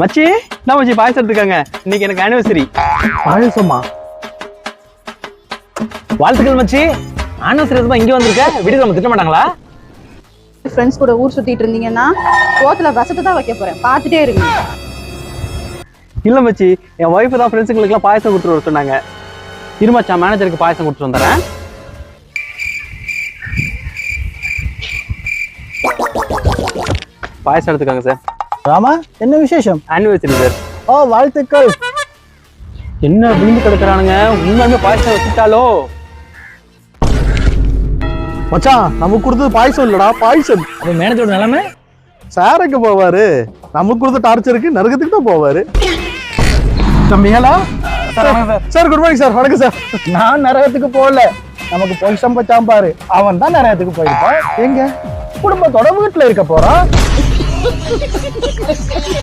மச்சி என்ன மச்சி பாயசம் எடுத்துக்காங்க, இன்னைக்கு எனக்கு ஆனிவர்சரி. பாயசமா? வாழ்த்துக்கள் மச்சி. ஆனிவர்சரி இங்க வந்திருக்க, வீட்டுக்கு நம்ம திட்ட மாட்டாங்களா? ஃப்ரெண்ட்ஸ் கூட ஊர் சுத்திட்டு இருந்தீங்கன்னா சோத்துல விஷத்தை தான் வைக்க போறேன், பார்த்துட்டே இருங்க. இல்ல மச்சி, என் ஒய்ஃப் தான் ஃப்ரெண்ட்ஸுங்களுக்குலாம் பாயசம் கொடுத்துட்டு வர சொன்னாங்க. இருமாச்சா, மேனேஜருக்கு பாயசம் கொடுத்துட்டு வந்துடுறேன். பாயசம் எடுத்துக்காங்க சார். ராமா, என்ன விசேஷம்? Anniversary sir. ஓ, வாழ்த்துக்கள். என்ன விழுந்து கிடக்குறானுங்க, உண்மையுமே பாயசம் வச்சுட்டாலோ? மச்சான், நமக்கு கொடுத்தது பாயசம் இல்லடா, பாயசம். அப்ப மேனேஜரோட நிலைமை? சாருக்கு போவாரு, நமக்கு கொடுத்த டார்ச்சருக்கு நரகத்துக்கு தான் போவாரு. தம்பிங்களா? Sir good morning sir. வணக்கம் சார். நான் நரகத்துக்கு போகல, நமக்கு பொலிசம் பச்சாம் பாரு, அவன் தான் நரகத்துக்கு போயிருப்பான். எங்க குடும்பத்தோட வீட்டுல இருக்க போறான்.